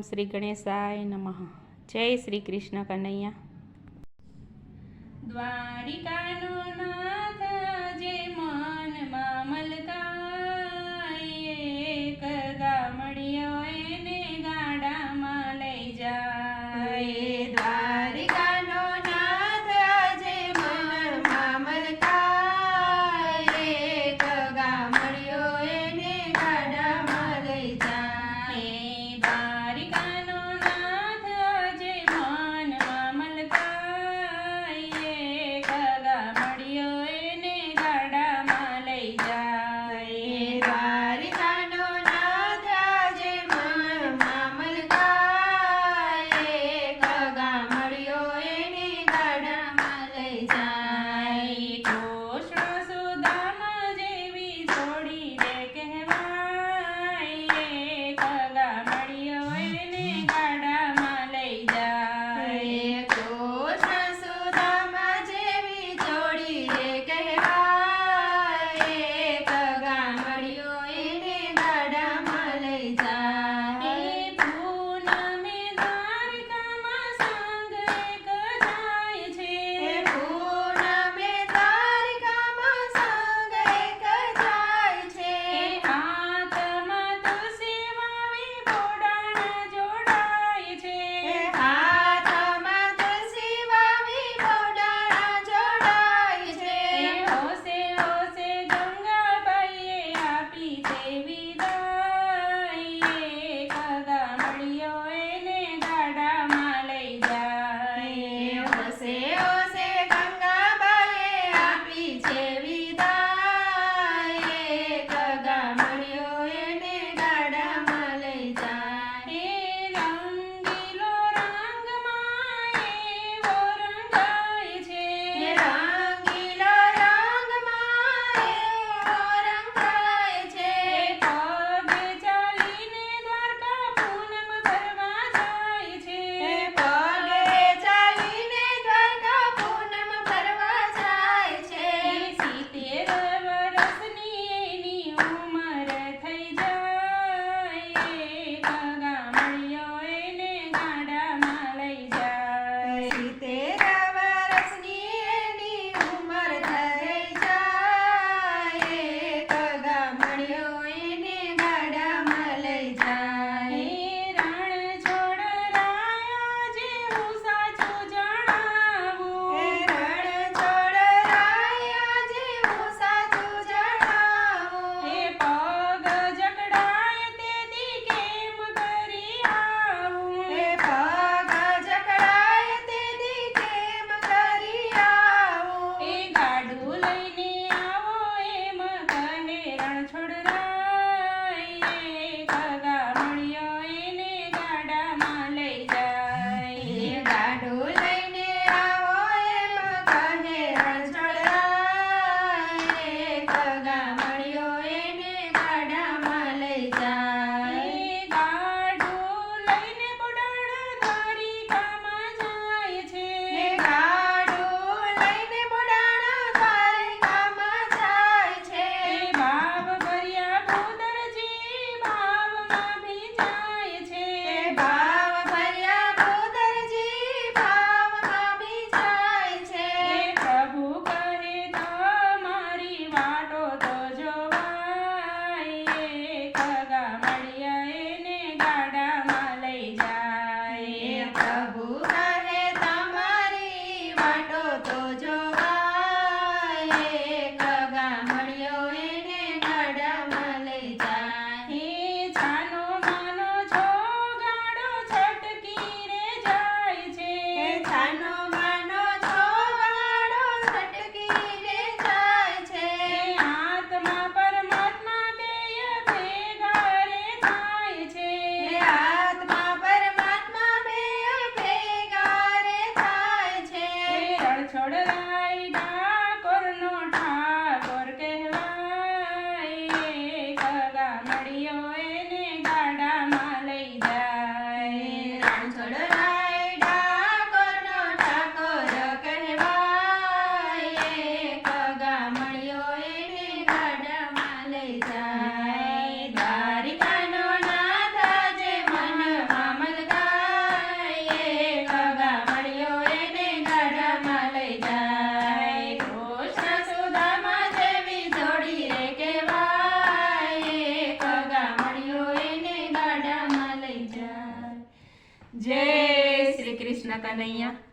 શ્રી ગણેશાય નમઃ. જય શ્રી કૃષ્ણ કનૈયા. દ્વારિકાનો નાથ જે મનમાં મલકાય, એક ગામડિયો એને ગાડામાં લઈ જાય. દ્વારિકાનો નાથ જે મનમાં મલકાય, એક ગામડિયો એને ગાડામાં લઈ જાય. દ્વારિકાનો નાથ જે મનમાં મલકાય, એક ગામડિયો એને ગાડામાં લઈ જાય. દ્વારિકાનો નાથ જે મનમાં મલકાય, એક ગામડિયો એને ગાડામાં લઈ જાય. કૃષ્ણ સુદામા જેવી જોડી રે કહેવાય, એક ગામડિયો એને ગાડામાં લઈ જાય. કૃષ્ણ સુદામા જેવી જોડી રે કહેવાય, એક ગામડિયો એને ગાડામાં લઈ જાય. પૂનમે દ્વારકામાં સંગ એક જાય છે, પૂનમે દ્વારિકામાં સંગ એક જાય છે. હાથમાં તુલસી વાવી બોડાણા જોડાય છે. હાથમાં તુલસી વાવી બોડાણા જોડાય છે. હોશે હોશે ગંગાબાઈએ આપી છે વિદાય, એક ગામડિયો એને ગાડામાં લઈ જાય. હોશે હોશે ગંગાબાઈએ આપી છે વિદાય, એક ગામડિયો એને ગાડામાં લઈ જાય. રંગીલો રંગમાં એવો રંગાય છે, રંગીલો રંગમાં એવો રંગાય છે. પગે ચાલીને દ્વારકા પૂનમ ભરવા જાય છે. પગે ચાલીને દ્વારકા પૂનમ ભરવા જાય છે. 70 વર્ષની એની ઉંમર થઈ જાય, એક ગામડિયો એને ગાડામાં લઈ જાય. 70 વર્ષની એની ઉંમર થઈ જાય, એક ગામડિયો એને ગાડામાં લઈ જાય. રણ છોડ રાયા જેવું સાચું જણાવું, રણ છોડ રાયા જેવું સાચું જણાવું. પગ જકડાય તેથી કેમ કરી આવું. પગ જકડાય તેથી કેમ કરી આવું. ગાડું લઈને આવો એમ કહે રણછોડ રાય, એક ગામડિયો એને ગાડામાં લઈ જાય. ગાડું લઈને આવો એમ કહે રણછોડ રાય, એક ગામડિયો એને ગાડામાં લઈ જાય. ગાડું લઈને બોડાણા દ્વારિકામાં જાય છે, ગાડું લઈને બોડાણા દ્વારિકામાં જાય છે. ભાવ ભર્યા ભૂદરજી ભાવમાં ભીંજાય છે. ભાવ ભર્યા ભૂદરજી ભાવમાં ભીંજાય છે. પ્રભુ કહે તો મારી વાટો તો જોવાય, એક ગામડિયા એને ગાડામાં લઈ જાય. પ્રભુ કહે તમારી વાટો તો જોવાય, એક ગામડિયો એને ગાડામાં લઈ જાય. છાનો માનો છો ગાડો છટકી રે જાય છે, છાનો માનો છો ગાડો છટકી રે જાય છે. આત્મા પરમાત્મા બેય ભેગા રે થાય છે. આત્મા પરમાત્મા બેય ભેગા રે થાય છે. રણછોડ રાય ડાકોરનો ઠાકોર કહેવાય, એક ગામડિયો એને ગાડામાં લઈ જાય. રણછોડ રાય ડાકોરનો ઠાકોર કહેવાય, એક ગામડિયો એને ગાડામાં લઈ જાય. દ્વારિકાનો નાથ જે મનમાં કૃષ્ણ કનૈયા